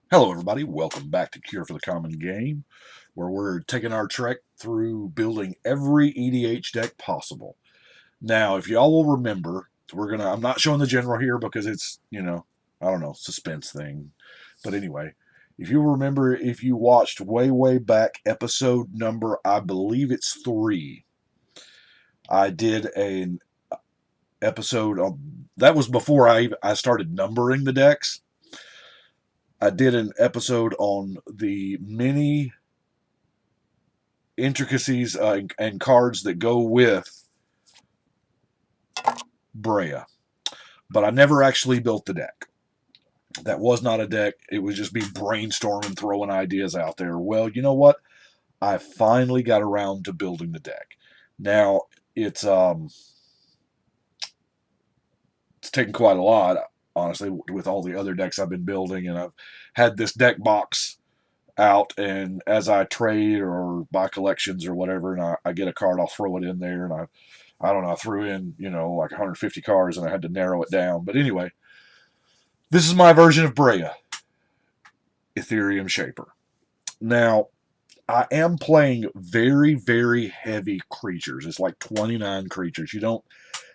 Hello, everybody. Welcome back to Cure for the Common Game, where we're taking our trek through building every EDH deck possible. Now, if y'all will remember, I'm not showing the general here because it's, I don't know, suspense thing. But anyway, if you remember, if you watched way back episode number, I believe it's 3, I did an episode on, that was before I started numbering the decks. I did an episode on the many intricacies and cards that go with Breya, but I never actually built the deck. That was not a deck. It was just me brainstorming, throwing ideas out there. Well, you know what? I finally got around to building the deck. Now it's taken quite a lot, honestly, with all the other decks I've been building, and I've had this deck box out, and as I trade or buy collections or whatever, and I get a card, I'll throw it in there, and I don't know, I threw in, like 150 cards and I had to narrow it down. But anyway, this is my version of Breya, Etherium Shaper. Now, I am playing very heavy creatures. It's like 29 creatures. You don't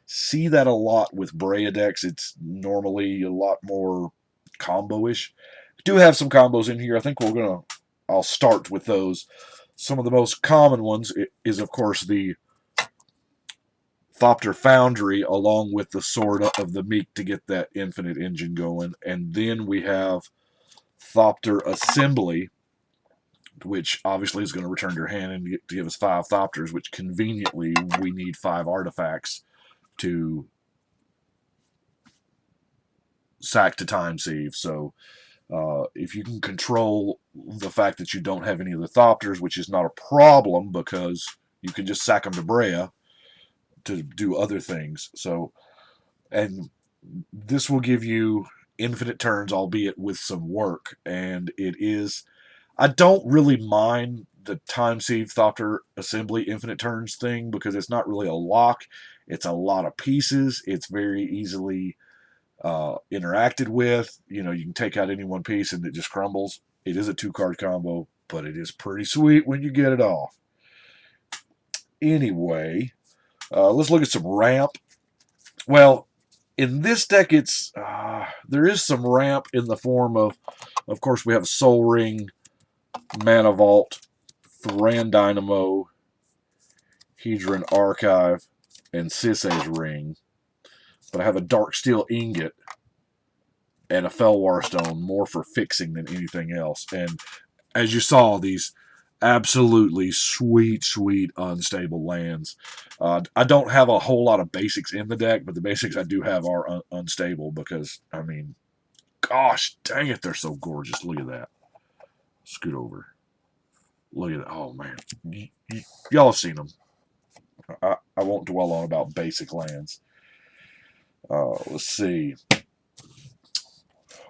see that a lot with Breya decks. It's normally a lot more combo-ish. Do have some combos in here. I think I'll start with those. Some of the most common ones is, of course, the Thopter Foundry along with the Sword of the Meek to get that infinite engine going. And then we have Thopter Assembly, which obviously is going to return your hand and to give us 5 Thopters, which conveniently we need 5 artifacts to sack to time save. So if you can control the fact that you don't have any of the Thopters, which is not a problem because you can just sack them to Breya to do other things. So, and this will give you infinite turns, albeit with some work. And it is, I don't really mind the time save Thopter assembly infinite turns thing because it's not really a lock. It's a lot of pieces. It's very easily interacted with. You can take out any one piece and it just crumbles. It is a 2-card combo, but it is pretty sweet when you get it off. Anyway, let's look at some ramp. Well, in this deck, there is some ramp in the form of course, we have Soul Ring, Mana Vault, Thran Dynamo, Hedron Archive, and Sisay's Ring. But I have a Dark Steel Ingot and a Felwar Stone, more for fixing than anything else. And as you saw, these absolutely sweet unstable lands. I don't have a whole lot of basics in the deck, but the basics I do have are unstable because, I mean, gosh dang it, they're so gorgeous. Look at that. Scoot over. Look at that. Oh, man. Y'all have seen them. I won't dwell on about basic lands. Let's see.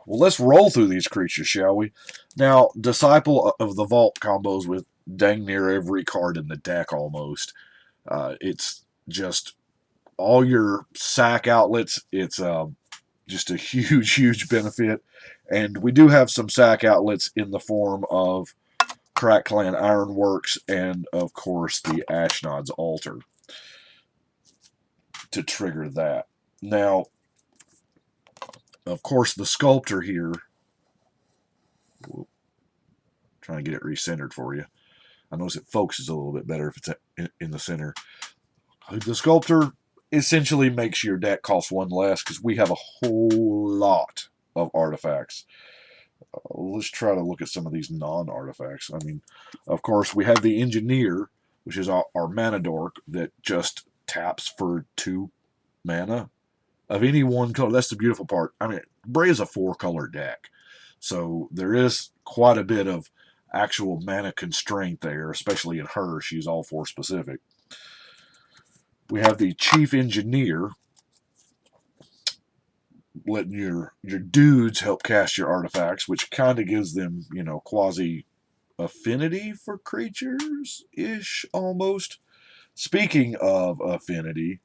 Well, let's roll through these creatures, shall we? Now, Disciple of the Vault combos with dang near every card in the deck almost. It's just all your sack outlets. It's just a huge benefit. And we do have some sack outlets in the form of Crack Clan Ironworks and, of course, the Ashnod's Altar to trigger that. Now, of course, the Sculptor here. Whoop, trying to get it recentered for you. I notice it focuses a little bit better if it's in the center. The Sculptor essentially makes your deck cost 1 less because we have a whole lot of artifacts. Let's try to look at some of these non-artifacts. I mean, of course, we have the Engineer, which is our mana dork that just taps for 2 mana of any one color. That's the beautiful part. I mean, Bray is a 4-color deck, so there is quite a bit of actual mana constraint there, especially in her. She's all 4 specific. We have the Chief Engineer, letting your dudes help cast your artifacts, which kind of gives them, quasi affinity for creatures ish almost. Speaking of affinity,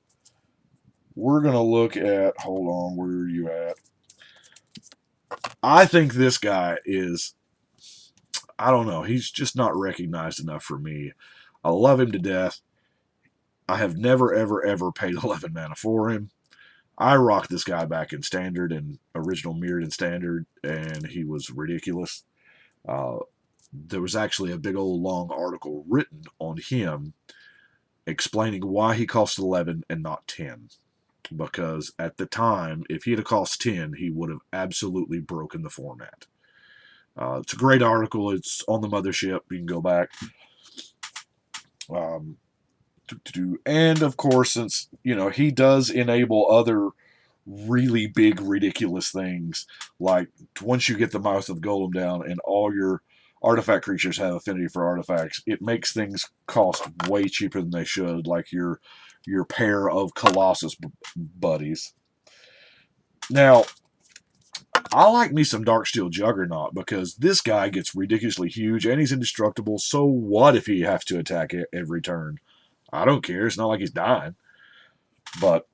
we're gonna look at. Hold on, where are you at? I think this guy is, I don't know, he's just not recognized enough for me. I love him to death. I have never, ever, ever paid 11 mana for him. I rocked this guy back in Standard and original Mirrored and Standard, and he was ridiculous. Uh, there was actually a big old long article written on him explaining why he cost 11 and not 10. Because at the time, if he'd have cost 10, he would have absolutely broken the format. It's a great article. It's on the mothership. You can go back. Um, and of course, since he does enable other really big, ridiculous things, like once you get the Mouth of Golem down and all your artifact creatures have affinity for artifacts, it makes things cost way cheaper than they should, like your pair of Colossus buddies. Now, I like me some Darksteel Juggernaut because this guy gets ridiculously huge and he's indestructible. So what if he has to attack it every turn? I don't care. It's not like he's dying. But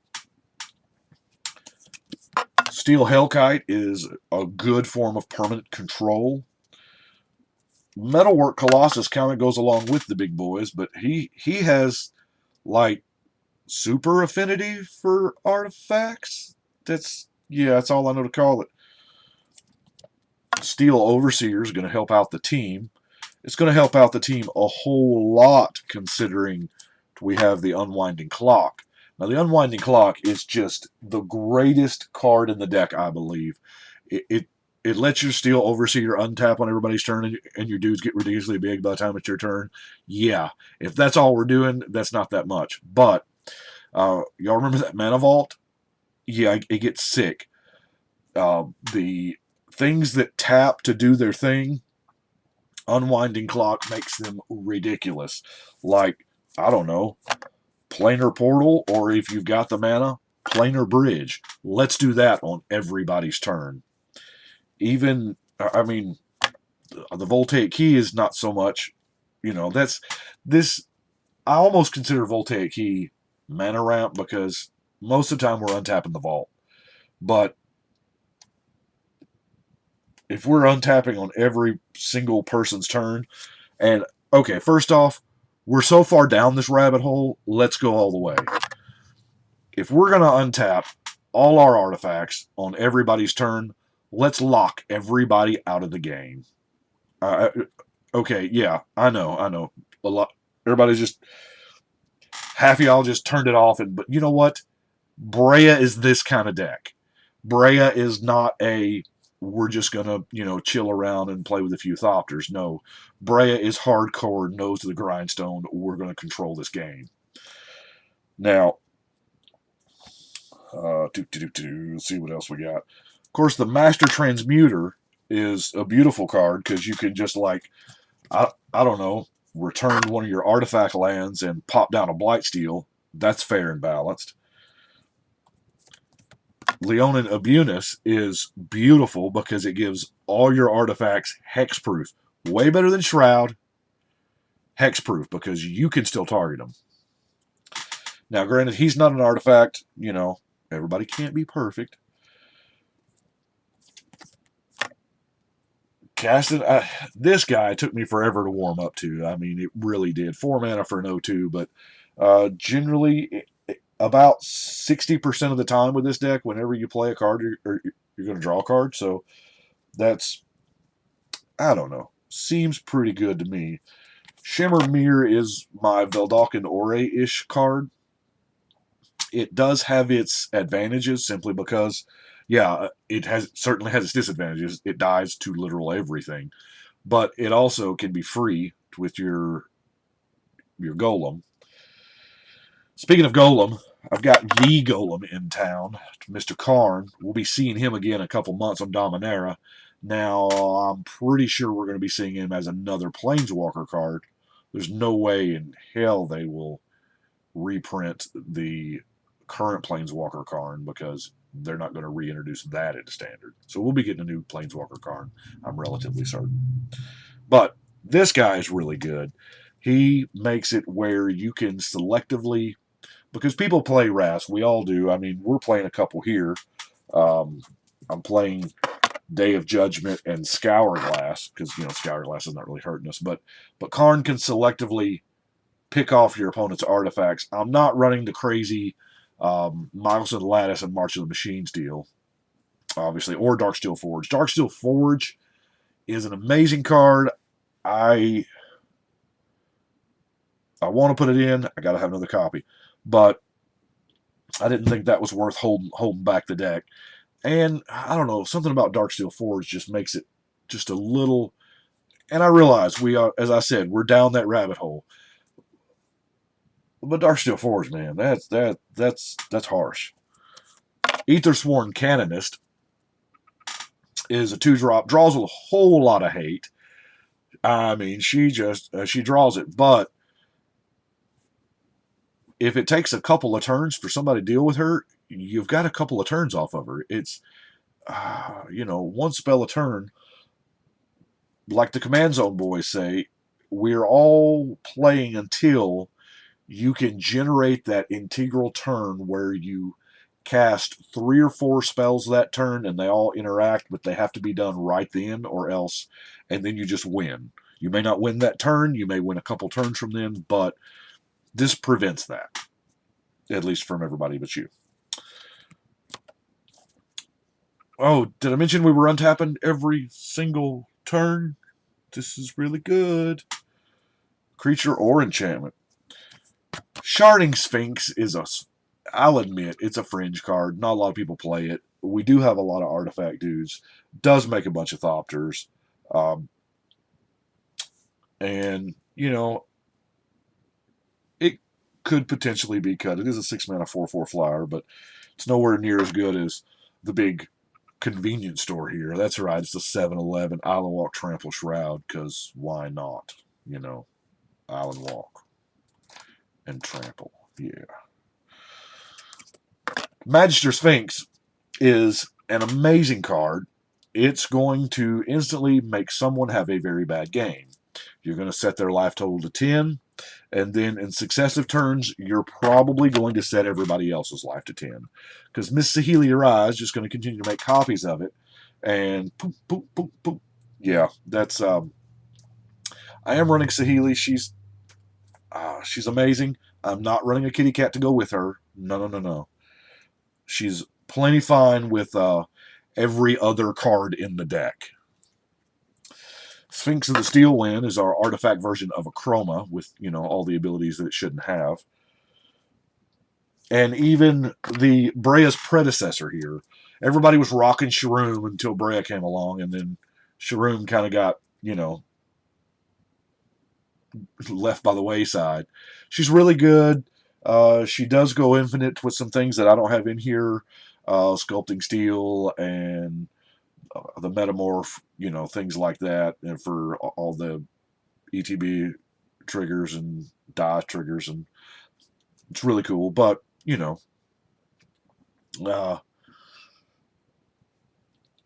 Steel Hellkite is a good form of permanent control. Metalwork Colossus kind of goes along with the big boys, but he has like super affinity for artifacts. That's all I know to call it. Steel Overseer is going to help out the team. It's going to help out the team a whole lot considering we have the Unwinding Clock. Now, the Unwinding Clock is just the greatest card in the deck, I believe. It lets your Steel Overseer untap on everybody's turn and your dudes get ridiculously big by the time it's your turn. Yeah, if that's all we're doing, that's not that much. But y'all remember that Mana Vault? Yeah, it gets sick. The things that tap to do their thing, Unwinding Clock makes them ridiculous. Like, I don't know, Planar Portal, or if you've got the mana, Planar Bridge. Let's do that on everybody's turn. Even, I mean, the Voltaic Key is not so much, that's this. I almost consider Voltaic Key mana ramp because most of the time we're untapping the vault. But if we're untapping on every single person's turn, and okay, first off, we're so far down this rabbit hole, let's go all the way. If we're going to untap all our artifacts on everybody's turn, let's lock everybody out of the game. Okay, yeah, I know. A lot. Everybody's just half of y'all just turned it off, but you know what? Breya is this kind of deck. Breya is not a we're just gonna chill around and play with a few Thopters. No, Breya is hardcore, nose to the grindstone. We're gonna control this game. Now, let's see what else we got. Of course, the Master Transmuter is a beautiful card because you can just I don't know, return one of your artifact lands and pop down a Blightsteel. That's fair and balanced. Leonin Abunus is beautiful because it gives all your artifacts hexproof. Way better than Shroud. Hexproof because you can still target them. Now, granted, he's not an artifact. Everybody can't be perfect. Casting, this guy took me forever to warm up to. I mean, it really did. 4 mana for an 0-2, but generally, about 60% of the time with this deck, whenever you play a card, you're going to draw a card. So that's, I don't know, seems pretty good to me. Shimmer Mirror is my Veldalkin Ore-ish card. It does have its advantages simply because, yeah, it certainly has its disadvantages. It dies to literal everything. But it also can be free with your Golem. Speaking of Golem, I've got the Golem in town, Mr. Karn. We'll be seeing him again in a couple months on Dominaria. Now, I'm pretty sure we're going to be seeing him as another Planeswalker card. There's no way in hell they will reprint the current Planeswalker Karn because they're not going to reintroduce that into Standard. So we'll be getting a new Planeswalker Karn, I'm relatively certain. But this guy is really good. He makes it where you can selectively, because people play Ras, we all do. I mean, we're playing a couple here. I'm playing Day of Judgment, and Scour Glass, because Scour Glass is not really hurting us, but Karn can selectively pick off your opponent's artifacts. I'm not running the crazy Miles of the Lattice and March of the Machines deal, obviously, or Darksteel Forge. Darksteel Forge is an amazing card. I want to put it in. I got to have another copy, but I didn't think that was worth holding back the deck. And I don't know, something about Darksteel Forge just makes it just a little. And I realize we are, as I said, we're down that rabbit hole. But Darksteel Forge, man, that's harsh. Aethersworn Canonist is a 2-drop, draws a whole lot of hate. I mean, she draws it, but if it takes a couple of turns for somebody to deal with her, you've got a couple of turns off of her. It's one spell a turn. Like the Command Zone boys say, we're all playing until you can generate that integral turn where you cast 3 or 4 spells that turn and they all interact, but they have to be done right then or else, and then you just win. You may not win that turn, you may win a couple turns from then, but this prevents that, at least from everybody but you. Oh, did I mention we were untapping every single turn? This is really good. Creature or enchantment. Sharding Sphinx is I'll admit, it's a fringe card. Not a lot of people play it. We do have a lot of artifact dudes. Does make a bunch of Thopters. And, it could potentially be cut. It is a 6-mana 4/4 flyer, but it's nowhere near as good as the big convenience store here. That's right. It's the 7-Eleven Island Walk Trample Shroud, because why not? Island Walk and Trample. Yeah. Magister Sphinx is an amazing card. It's going to instantly make someone have a very bad game. You're going to set their life total to 10, and then in successive turns, you're probably going to set everybody else's life to 10. Because Miss Saheeli Rai is just going to continue to make copies of it, and poop, poop, poop, poop. Yeah, that's. I am running Saheeli. She's amazing. I'm not running a kitty cat to go with her. No. She's plenty fine with every other card in the deck. Sphinx of the Steel Wind is our artifact version of a Chroma with, all the abilities that it shouldn't have. And even the Breya's predecessor here. Everybody was rocking Shroom until Breya came along, and then Shroom kind of got, left by the wayside. She's really good. She does go infinite with some things that I don't have in here. Sculpting Steel and the Metamorph, things like that, and for all the ETB triggers and die triggers, and it's really cool. But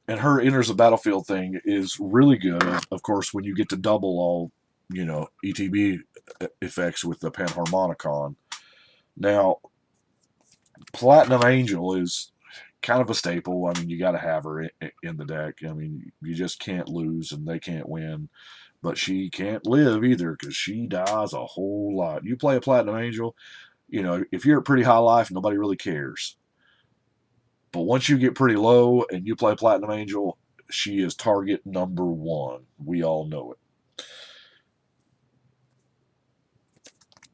and her enters the battlefield thing is really good. Of course, when you get to double all ETB effects with the Panharmonicon. Now, Platinum Angel is kind of a staple. I mean, you got to have her in the deck. I mean, you just can't lose, and they can't win. But she can't live either, because she dies a whole lot. You play a Platinum Angel, if you're at pretty high life, nobody really cares. But once you get pretty low and you play Platinum Angel, she is target number 1. We all know it.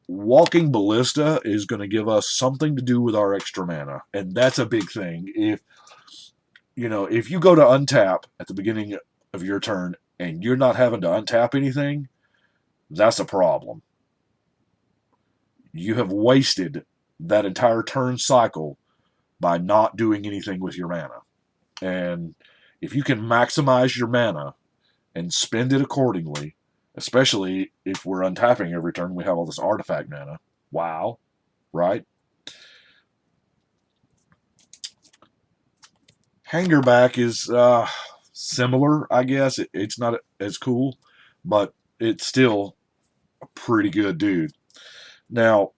Walking Ballista is going to give us something to do with our extra mana, and that's a big thing. If you go to untap at the beginning of your turn and you're not having to untap anything, that's a problem. You have wasted that entire turn cycle by not doing anything with your mana. And if you can maximize your mana and spend it accordingly, especially if we're untapping every turn, we have all this artifact mana. Wow, right? Hangerback is similar, I guess. It's not as cool, but it's still a pretty good dude. Now,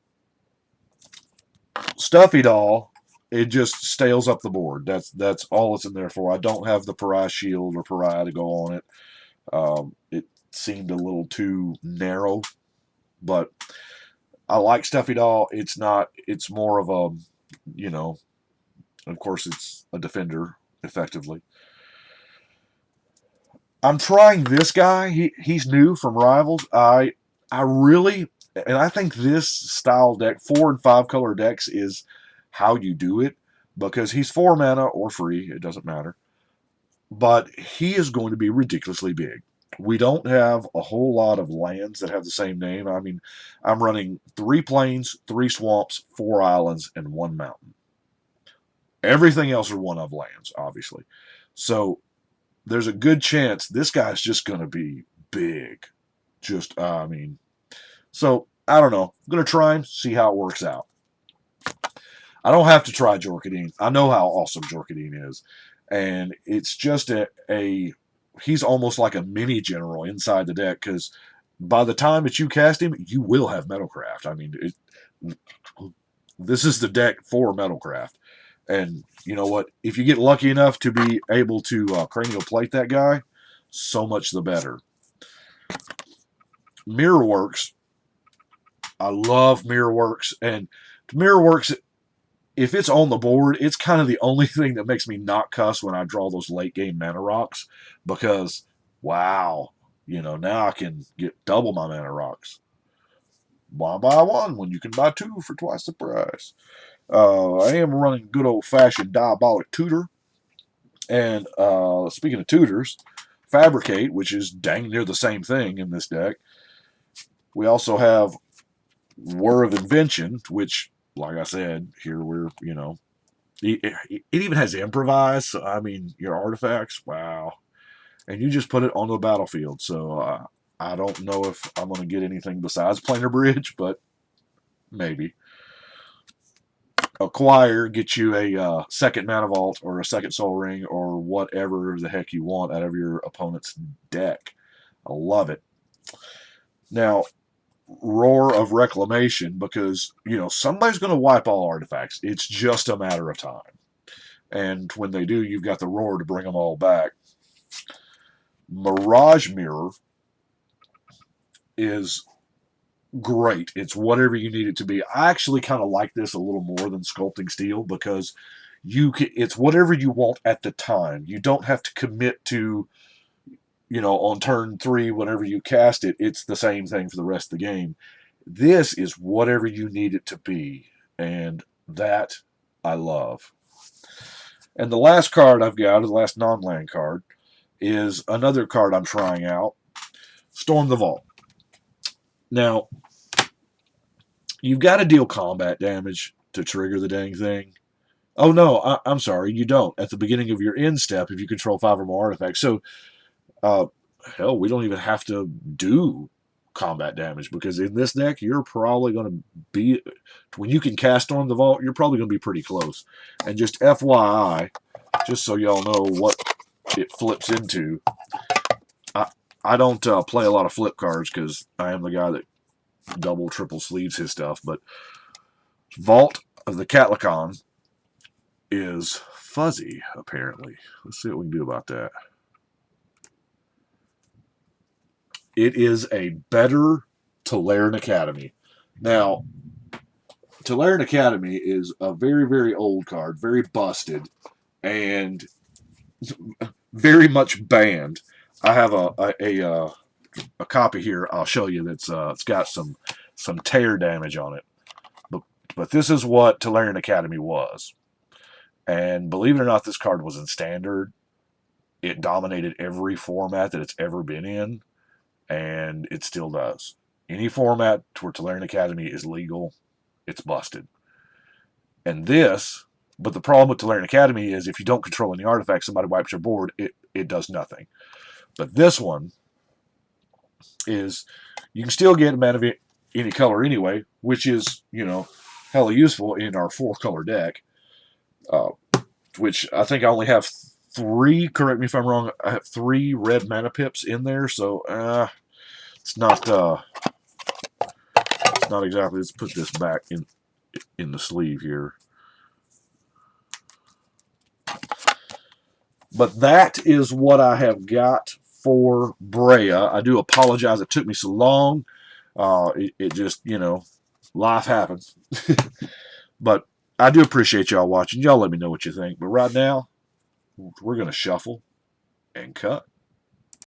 Stuffy Doll it just stales up the board. That's all it's in there for. I don't have the pariah shield or pariah to go on it. It seemed a little too narrow, but I like Stuffy Doll. It's not. It's more of a, you know, of course, it's a defender effectively. I'm trying this guy. He's new from Rivals. I really, and I think this style deck, 4 and 5 color decks, is how you do it because he's 4 mana or free. It doesn't matter. But he is going to be ridiculously big. We don't have a whole lot of lands that have the same name. I mean, I'm running 3 plains, 3 swamps, 4 islands, and 1 mountain. Everything else are one of lands, obviously. So there's a good chance this guy's just going to be big. Just, I mean, so I don't know. I'm going to try him, see how it works out. I don't have to try Jorkadine. I know how awesome Jorkadine is. And it's just he's almost like a mini general inside the deck because by the time that you cast him, you will have Metalcraft. I mean, this is the deck for Metalcraft. And you know what? If you get lucky enough to be able to cranial plate that guy, so much the better. Mirrorworks. I love Mirrorworks. And Mirrorworks, if it's on the board, it's kind of the only thing that makes me not cuss when I draw those late game mana rocks because, wow, now I can get double my mana rocks. Why buy one when you can buy 2 for twice the price? I am running good old-fashioned Diabolic Tutor. And speaking of tutors, Fabricate, which is dang near the same thing in this deck. We also have Whir of Invention, which, like I said, here we're, it even has Improvise. So, I mean, your artifacts, wow. And you just put it on the battlefield. So I don't know if I'm going to get anything besides Planar Bridge, but maybe. Acquire, get you a second Mana Vault or a second Soul Ring or whatever the heck you want out of your opponent's deck. I love it. Now, Roar of Reclamation, because, somebody's going to wipe all artifacts. It's just a matter of time. And when they do, you've got the Roar to bring them all back. Mirage Mirror is great. It's whatever you need it to be. I actually kind of like this a little more than Sculpting Steel because it's whatever you want at the time. You don't have to commit to, on turn 3, whenever you cast it, it's the same thing for the rest of the game. This is whatever you need it to be, and that I love. And the last card I've got, the last non-land card, is another card I'm trying out, Storm the Vault. Now, you've got to deal combat damage to trigger the dang thing. Oh, no, I'm sorry, you don't. At the beginning of your end step, if you control 5 or more artifacts. So, hell, we don't even have to do combat damage because in this deck, you're probably going to be, when you can cast Storm the Vault, you're probably going to be pretty close. And just FYI, just so y'all know what it flips into, I don't play a lot of flip cards because I am the guy that double, triple sleeves his stuff, but Vault of the Catlicon is fuzzy, apparently. Let's see what we can do about that. It is a better Tolarian Academy. Now, Tolarian Academy is a very, very old card, very busted, and very much banned. I have a copy here. I'll show you that's it's got some tear damage on it. But this is what Tolarian Academy was. And believe it or not, this card was in Standard. It dominated every format that it's ever been in, and it still does. Any format where Tolarian Academy is legal, it's busted. And but the problem with Tolarian Academy is if you don't control any artifacts, somebody wipes your board, it does nothing. But this one is, you can still get mana of any color anyway, which is, hella useful in our 4-color deck. Which I think I only have 3, correct me if I'm wrong, I have 3 red mana pips in there, so it's not exactly, let's put this back in the sleeve here. But that is what I have got for Breya. I do apologize it took me so long. It just, life happens. But I do appreciate y'all watching. Y'all let me know what you think. But right now, we're going to shuffle and cut.